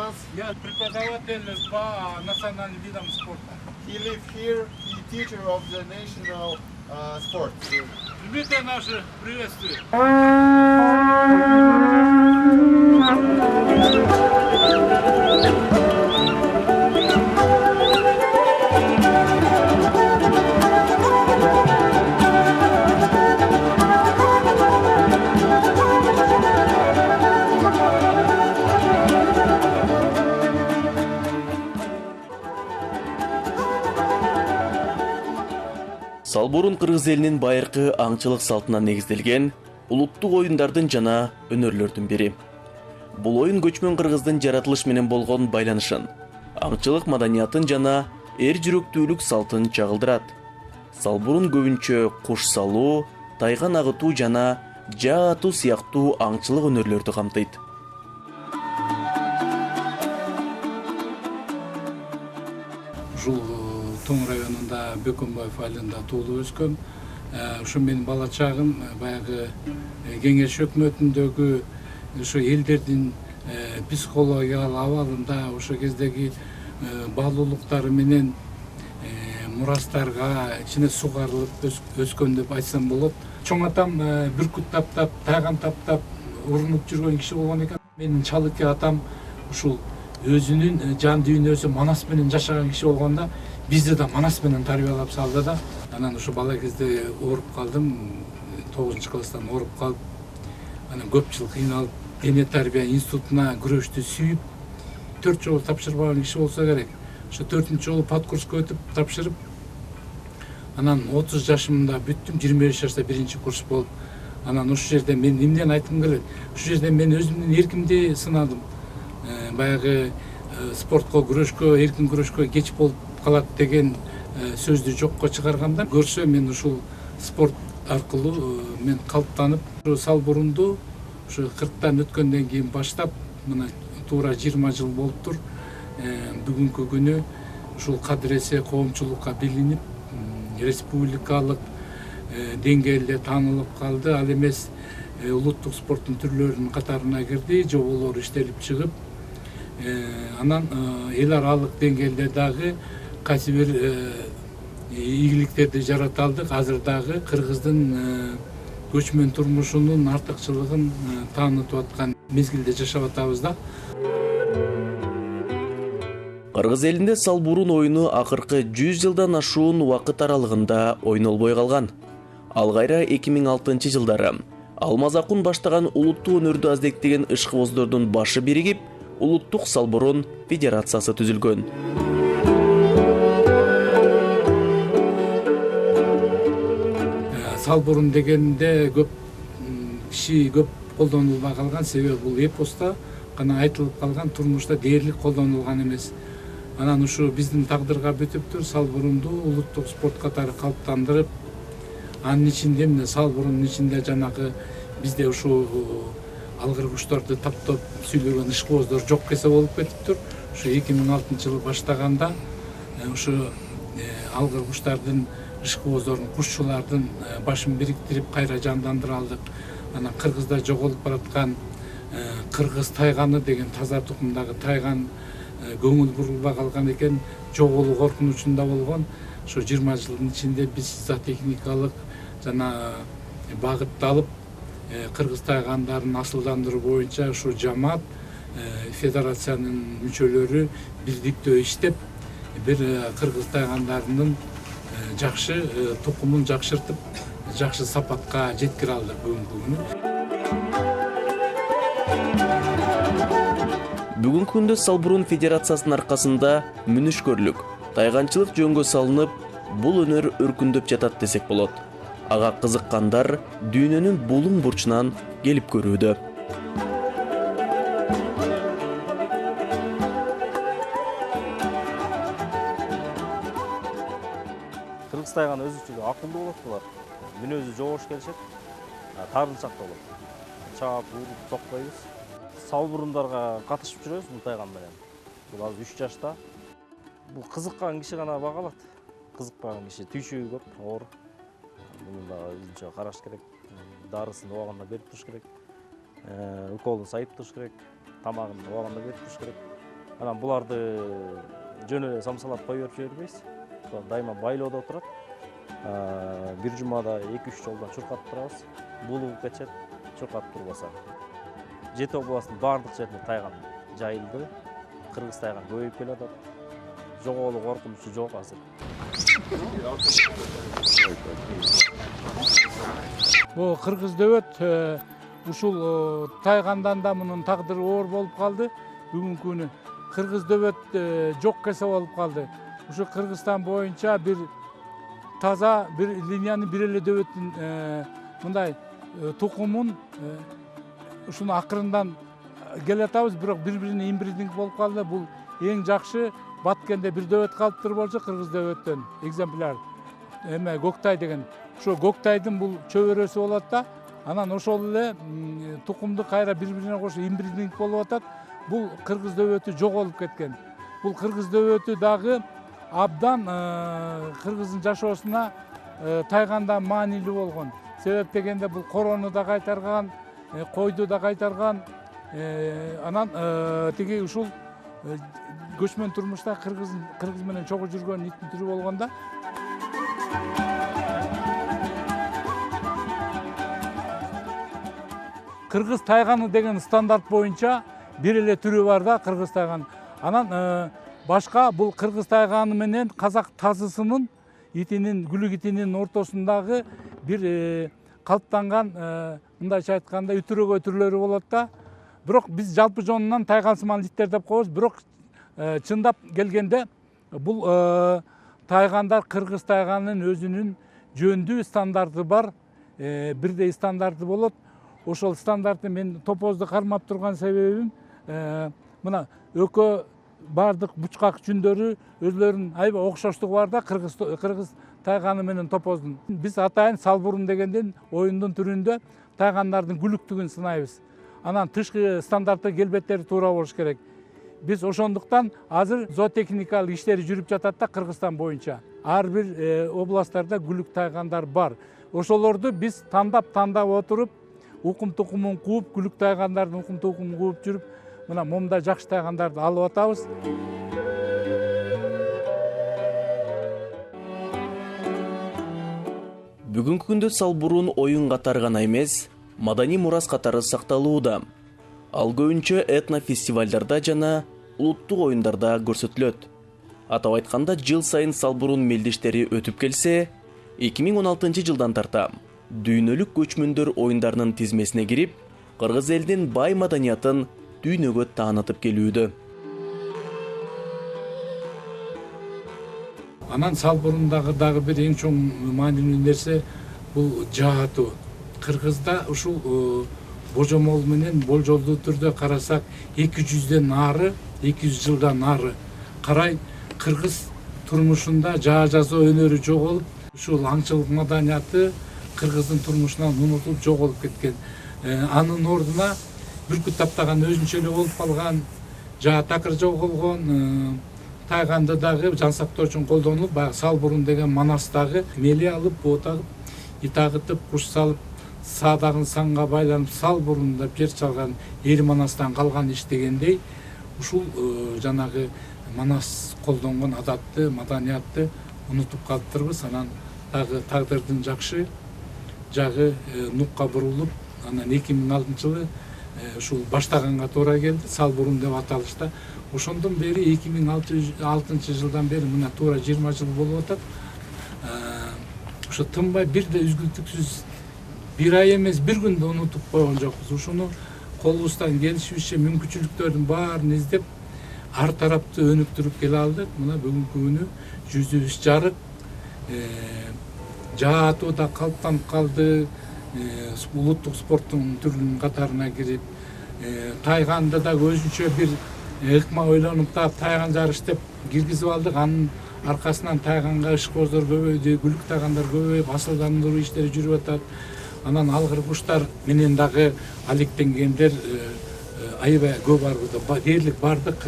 France? Я преподаватель по национальным видам спорта. He live here. He teacher of the national sports. Любите наши приветствия. Салбурун кыргыз элинин байыркы аңчылык салтына негизделген улуттук оюндардын жана өнөрлөрдүн бири. Бул оюн көчмөн кыргыздын жаратылыш менен болгон байланышын, аңчылык маданиятын жана эр жүрөктүүлүк салтын чагылдырат. Салбурун көбүнчө куш салуу, тайган агытуу жана жаа атуу сыяктуу аңчылык өнөрлөрдү камтыйт. Ушул Тоң районунда Бөкөнбаев айылында туулуп өскөм. Ушу менин бала чагым баягы кеңеш өкмөтүндөгү ушу элдердин психологиялык абалында ошол кездеги баалуулуктары менен мурастарга ичине сугарылып өскөн деп айтсам болот. Чоң атам бүркүт таптап, тайган таптап урунуп жүргөн киши болгон экен. Менин чалыке атам ушул өзүнүн жан дүйнөсү манас менен жашаган киши болгондо бизди да манас менен тарбиялап салды да. Анан ушу бала кезде ооруп калдым. 9-класстан ооруп калып, анан көп жыл кыйналып, дене тарбия институтуна күрөштү сүйүп, 4 жолу тапшырбаган киши болсо керек. Ошо 4-чү жолу подкурска өтүп тапшырып, анан 30 жашымда бүттүм, 25 жашта 1-курс болуп. Анан ушул жерде мен эмнени айткым келет? Ушул жерде мен өзүмдүн эркимди сынадым. Баягы спортко, күрөшкө, эркин күрөшкө кеч болуп калат деген сөздү жокко чыгарганда көрсө мен ушул спорт аркылуу мен калыптанып, Салбурунду ушу 40тан өткөндөн кийин баштап, мына туура 20 жыл болуптур. Бүгүнкү күнү ушул кадыресе коомчулукка билинип, республикалык деңгээлде таанылып калды. Ал эмес улуттук спорттун түрлөрүнүн катарына кирди, жоболор иштелип чыгып, анан эл аралык деңгээлде дагы кайсы бир ийгиликтерди жарата алдык. Азыр дагы кыргыздын көчмөн турмушунун артыкчылыгын таанытып аткан мезгилде жашап атабыз да. Кыргыз элинде салбурун оюну акыркы 100 жылдан ашуун убакыт аралыгында ойнолбой калган. Ал кайра 2006 жылдары Алмазакун баштаган улуттук өнөрдү аздектеген ышкыбоздордун башы биригип, Улуттук Салбурун Федерациясы түзүлгөн. Салбурун дегенде көп киши көп колдонулбай калган, себеби бул эпоста гана айтылып калган, турмушта дээрлик колдонулган эмес. Анан ушу биздин тагдырга бүтүптүр, Салбурунду улуттук спорт катары калыптандырып, анын ичинде эмне Салбурунун ичинде жанагы бизде ушу алгыр куштарды таптап сүйлөгөн ышкыбоздор жок кесе болуп кетиптир. Ушу 2006 жылы баштаганда ушу алгыр куштардын ышкыбоздордун, кушчулардын башын бириктирип кайра жандандыра алдык. Анан Кыргызда жоголуп бараткан кыргыз тайганы деген таза тукумдагы тайган көңүл бурулбай калган экен, жоголуу коркунучунда болгон. Ошо 20 жылдын ичинде биз зоотехникалык жана багытталып, кыргыз тайгандарын асылдандыруу боюнча ушу жамаат федерациянын мүчөлөрү бирдиктөө иштеп, бир кыргыз тайгандарынын жакшы тукумун жакшыртып, жакшы сапатка жеткире алдык бүгүнкү күнү. Бүгүнкү күндө Салбурун Федерациясынын аркасында мүнүшкөрлүк, тайганчылык жөнгө салынып, бул өнөр өркүндөп жатат десек болот. Ага кызыккандар дүйнөнүн булуң бурчунан келип көрүүдө. Кыргыз тайганы өзүнчө акылдуу болот булар. Мүнөзү жогош келишет, таарынчак болот. Чаап, уруп токпойбуз. Салбурундарга катышып жүрөбүз бул тайган менен. Бул азыр 3 жашта. Бул кызыккан киши гана бага алат. Кызыкпаган киши түйшүгү көп, оор. Муну да өзүнчө караш керек. Дарысын убагында берип туруш керек. Уколун сайып туруш керек. Тамагын убагында берип туруш керек. Анан буларды жөн эле самсалап кое берип жибербейбиз. Дайыма байлоодо турат. Бир жумада 2-3 жолдон чуркатып турабыз. Булуп кетет, чуркатып турбаса. Жети областынын бардык жерине тайган жайылды. Кыргыз тайган көбөйүп келатат. Жоголуу коркунучу жок азыр. Бул кыргыз дөбөт ушул тайгандан да мунун тагдыры оор болуп калды. Бүгүнкү күнү кыргыз дөбөт жок кесе болуп калды. Ушу Кыргызстан боюнча бир таза бир линияны бир эле дөбөттүн мындай тукумун ушуну акырындан келатабыз, бирок бири-бирине инбридинг болуп калды. Бул эң жакшы Баткенде бир дөбөт калыптыр болчу, кыргыз дөбөттөн экземпляр. Көктай деген. Ошо Көктайдын бул чөбөрөсү болот да, анан ошол эле тукумду кайра бири-бирине кошуп инбридинг болуп атат. Бул кыргыз дөбөтү жоголуп кеткен. Бул кыргыз дөбөтү дагы абдан кыргыздын жашоосуна тайгандан маанилүү болгон. Себеп дегенде бул корону да кайтарган, койду да кайтарган, анан тиги ушул көчмөн турмушта кыргыз менен чогуу жүргөн иттин түрү болгонда. Кыргыз тайганы деген стандарт боюнча бир эле түрү бар да, кыргыз тайганы. Анан башка бул кыргыз тайганы менен казак тазысынын итинин, күлүк итинин ортосундагы бир калыптанган, мындайча айтканда, үтүрөгөй түрлөрү болот да. Бирок биз жалпы жонунан тайгансыман иттер деп коебуз. Бирок чындап келгенде бул тайгандар кыргыз тайганынын өзүнүн жөндүү стандарты бар, бирдей стандарты болот. Ошол стандартты мен топозду кармап турган себебим мына өкө бардык бучкак жүндөрү өзлөрүнүн аябай окшоштугу бар да кыргыз тайганы менен топоздун. Биз атайын салбурун дегенден оюндун түрүндө тайгандардын күлүктүгүн сынайбыз. Анан тышкы стандартка келбеттери туура болуш керек. Биз ошондуктан азыр зоотехникалык иштери жүрүп жатат да Кыргызстан боюнча. Ар бир областтарда күлүк тайгандар бар. Ошолорду биз тандап отуруп, укум тукумун кууп, күлүк тайгандардын укум тукумун кууп жүрүп, мына момда жакшы тайгандарды алып атабыз. Бүгүнкү күндө салбурун оюн катары гана эмес, маданий мурас катары сакталууда. Ал көбүнчө этнофестивалдарда жана улуттук оюндарда көрсөтүлөт. Атап айтканда, жыл сайын салбурун мелдештери өтүп келсе, 2016 жылдан тарта дүйнөлүк көчмөндөр оюндарынын тизмесине кирип, кыргыз элинин бай маданиятын дүйнөгө таанытып келүүдө. Анан салбурундагы дагы бир эң чоң маанилүү нерсе бул жаатуу. Кыргызда ушул божомол менен болжолдуу түрдө карасак 200 жылдан ары карай кыргыз турмушунда жаа жазуу өнөрү жоголуп, ушул аңчылык маданияты кыргыздын турмушунан унутулуп жоголуп кеткен. Анын ордуна бүркүт таптаган өзүнчө эле болуп калган, жаа такыр жоголгон, тайганды дагы жан сактоо үчүн колдонулуп, баягы салбурун деген манастагы мели алып, боот агып, ит агытып, куш салып, саадагын санга байланып, салбурун деп жер чалган эр манастан калган иш дегендей, ушул жанагы манас колдонгон адатты, маданиятты унутуп калыптырбыз. Анан дагы тагдырдын жакшы жагы нукка бурулуп, анан 2006 жылы ушул баштаганга туура келди, салбурун деп аталышта. Ошондон бери 2006 жылдан бери мына туура 20 жыл болуп атат. Ошо тынбай бирде үзгүлтүксүз бир ай эмес, бир күндө унутуп койгон жокпуз. Ушуну колубуздан келишибизче мүмкүнчүлүктөрдүн баарын издеп, ар тарапты өнүктүрүп келе алдык. Мына бүгүнкү күнү жүзүбүз жарык, жаатуу да калыптанып калды, улуттук спорттун түрүнүн катарына кирип, тайганды да өзүнчө бир ыкма ойлонуп да тайган жарыш деп киргизип алдык. Анын аркасынан тайганга ишкозор көбөйдү, күлүк тайгандар көбөйүп, асылдандыруу иштери жүрүп атат. Анан алгыр куштар менен дагы алектенгендер аябай көп арбыда, дээрлик бардык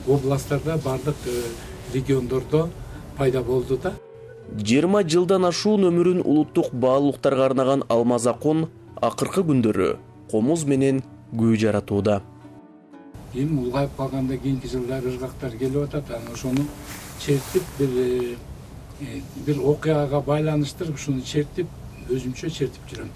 областтарда, бардык региондордо пайда болду да. 20 жылдан ашуун өмүрүн улуттук баалуулуктарга арнаган Алмаз Акун акыркы күндөрү комуз менен күү жаратууда. эми улгайып калганда кийинки жылдары ыргактар келип атат. Анан ошону чертип бир окуяга байланыштырып ушуну чертип өзүмчө чертип жүрөм.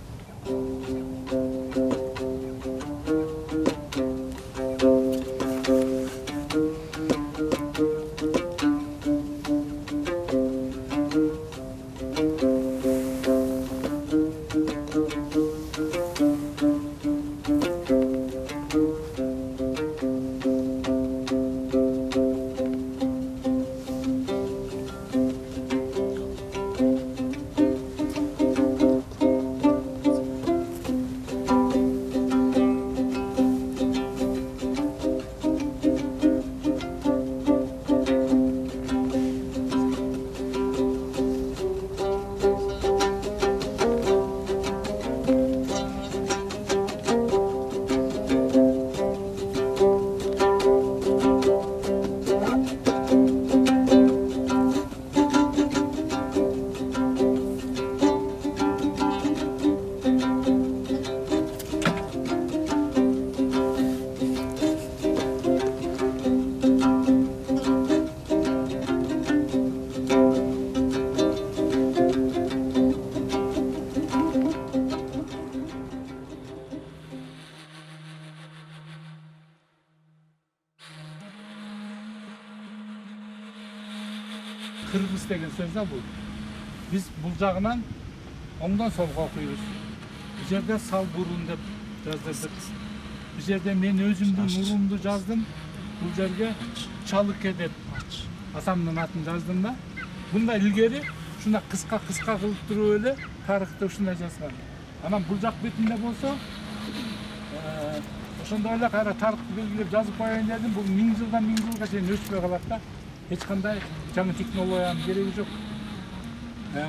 Кыргыз деген сөз да бул. Биз бул жагынан оңдон солго окуйбуз. Бул жерде сал бурун деп жаздырдык. Бул жерде мен өзүмдүн урумду жаздым. Бул жерге Чалыке деп атамдын атын жаздым да. Мында илгери ушундай кыска кылып туруп эле тарыхта ушундай жазган. Анан бул жак бетинде болсо ошондой эле кайра тарыхты белгилеп жазып коеюн дедим. Бул 1000 жылдан 1000 жылга чейин өчпөй калат да. Эч кандай жаңы технологиянын кереги жок.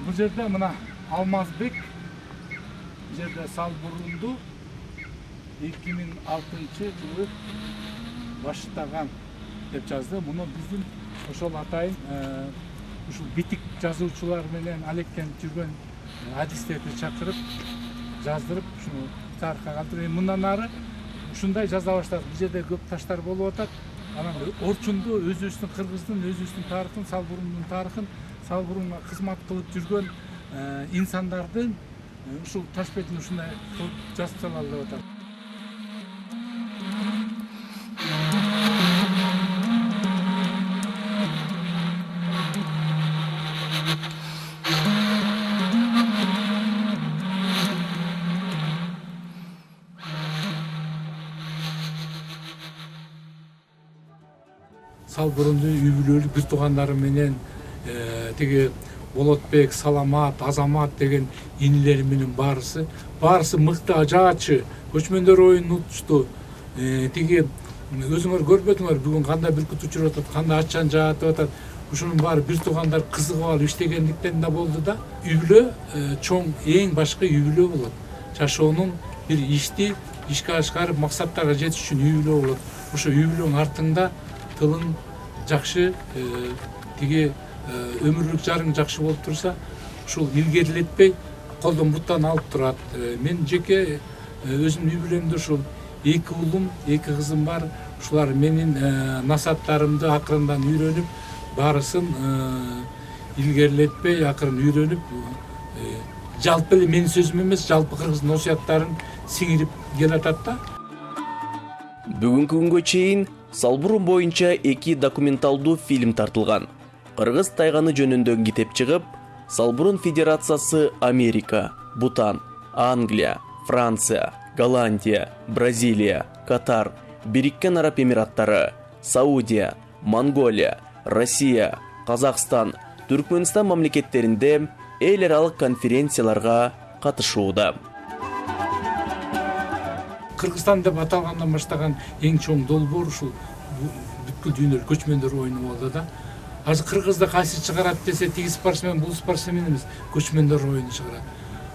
Бул жерде мына Алмазбек бул жерде сал бурунду 2006 жылы баштаган деп жазды. Муну биздин ошол атайын ушул битик жазуучулар менен алектенип жүргөн адистерди чакырып жаздырып ушуну тарыхка калтырып, мындан ары ушундай жаза баштадык. Бул жерде көп таштар болуп атат. Анан орчунду өзүбүздүн кыргыздын, өзүбүздүн тарыхын, сал бурундун тарыхын, сал бурунга кызмат кылып жүргөн инсандардын ушул таш бетин ушундай кылып жазып салалы деп атат. Сал бурунду үй-бүлөлүк бир туугандары менен тиги Болотбек, Саламат, Азамат деген инилери менен баарысы мыкты ажаачы, көчмөндөр оюнун утушту. Тиги өзүңөр көрбөдүңөр бүгүн кандай бүркүт учуруп атат, кандай ачан жаатып атат. Ушунун баары бир туугандар кызыгып алып иштегендиктен да болду да. Үй-бүлө чоң эң башкы үй-бүлө болот. Жашоонун бир ишке ашкарып максаттарга жетиш үчүн үй-бүлө болот. Ошо үй-бүлөнүн артында тылың жакшы, тиги өмүрлүк жарың жакшы болуп турса, ушул илгерилетпей колдон буттан алып турат. Мен жеке өзүмдүн үй-бүлөмдө ушул 2 уулум, 2 кызым бар. Ушулар менин насааттарымды акырындан үйрөнүп, баарысын илгерилетпей акырын үйрөнүп, жалпы эле менин сөзүм эмес, жалпы кыргыздын осуяттарын сиңирип келатат да. Бүгүнкү күнгө чейин сал бурун боюнча 2 документалдуу фильм тартылган. Кыргыз тайганы жөнүндө китеп чыгып, Сал бурун Федерациясы Америка, Бутан, Англия, Франция, Голландия, Бразилия, Катар, Бириккен Араб Эмираттары, Саудия, Монголия, Россия, Казакстан, Түркмөнстан мамлекеттеринде эл аралык конференцияларга катышууда. Кыргызстан деп аталгандан баштаган эң чоң долбоор ушул бүткүл дүйнөлүк көчмөндөр оюну болду да. Азыр Кыргызда кайсы чыгарат десе, тиги спортсмен, бул спортсмен эмес, көчмөндөр оюну чыгарат.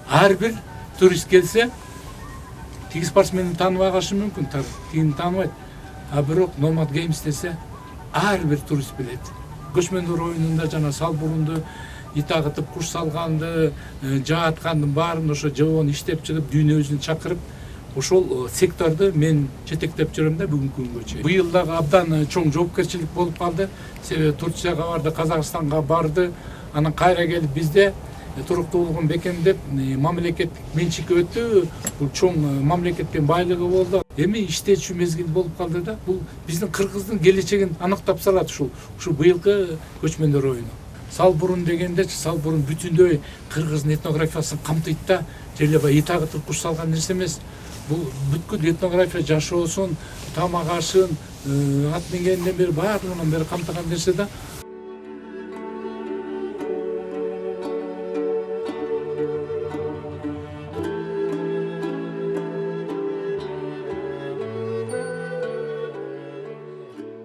Ар бир турист келсе, тиги спортсменди тааныбай калышы мүмкүн, тигини тааныбайт. А бирок Nomad Games десе, ар бир турист билет. Көчмөндөр оюнунда жана сал бурунду итагытып, куш салганды, жааткандын баарын ошо жобону иштеп чыгып, дүйнө жүзүн чакырып, ошол секторду мен жетектеп жүрөм да бүгүнкү күнгө чейин. Быйыл дагы абдан чоң жоопкерчилик болуп калды. Себеби Турцияга барды, Казакстанга барды, анан кайра келип бизде туруктуулугун бекемдеп, мамлекеттик менчикке өтүү, бул чоң мамлекеттин байлыгы болду. Эми иштечү мезгил болуп калды да, бул биздин Кыргыздын келечегин аныктап салат ушу быйылкы көчмөндөр оюну. Салбурун дегенде, Салбурун бүтүндөй Кыргыздын этнографиясын камтыйт да, же эле баягы итагы туркуш салган нерсе эмес. Бул бүткүл этнография жашоосун, тамак ашын, ат мингенден бери баардыгынан бери камтыган нерсе да.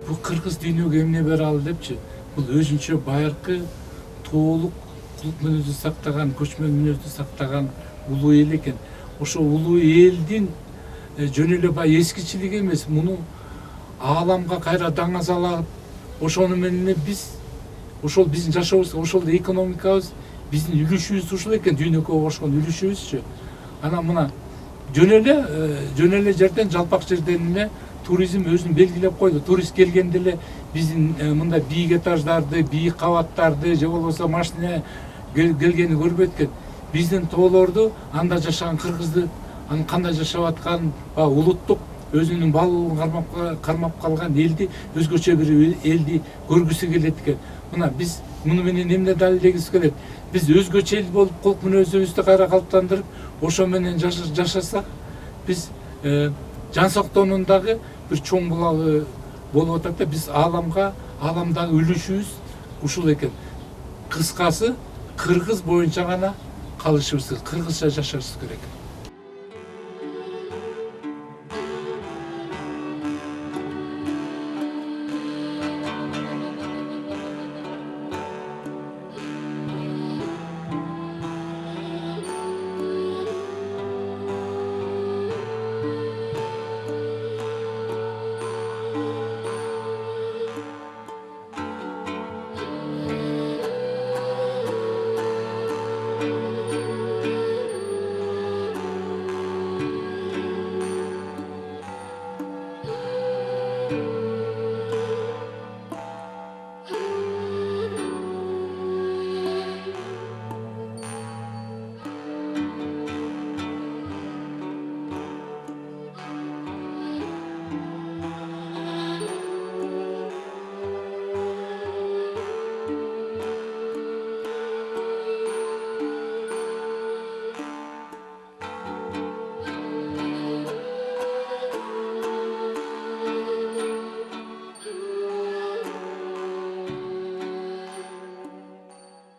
Бул кыргыз дүйнөгө эмне бере алды депчи, бул өзүнчө байыркы тоолук кулук мүнөздү сактаган, көчмөн мүнөздү сактаган улуу эл экен. Ошо улуу элдин жөн эле баягы эскичилиги эмес, муну ааламга кайра даңа салып, ошону менен биз, ошол биздин жашообуз, ошол экономикабыз, биздин үлүшүбүз ушул экен, дүйнөккө кошкон үлүшүбүзчү. Анан мына жөн эле жерден, жалпак жерден эле туризм өзүн белгилеп койду. Турист келгенде эле биздин мында бийик этаждарды, бийик кабаттарды, же болбосо машина келгени көрбөйт экен. Биздин тоолорду, анда жашаган кыргызды, анын кандай жашап атканын, улуттук өзүнүн баалуулугун кармап калган элди, өзгөчө бир элди көргүсү келет экен. Мына биз муну менен эмне далилдегибиз келет? Биз өзгөчө эл болуп, кулк мүнөзүбүздү кайра калыптандырып, ошо менен жашасак, биз жан сактоонун дагы бир чоң булагы болуп атат да, биз ааламдагы үлүшүбүз ушул экен. Кыскасы, кыргыз боюнча гана калышыбыз керек, кыргызча жашашыбыз керек.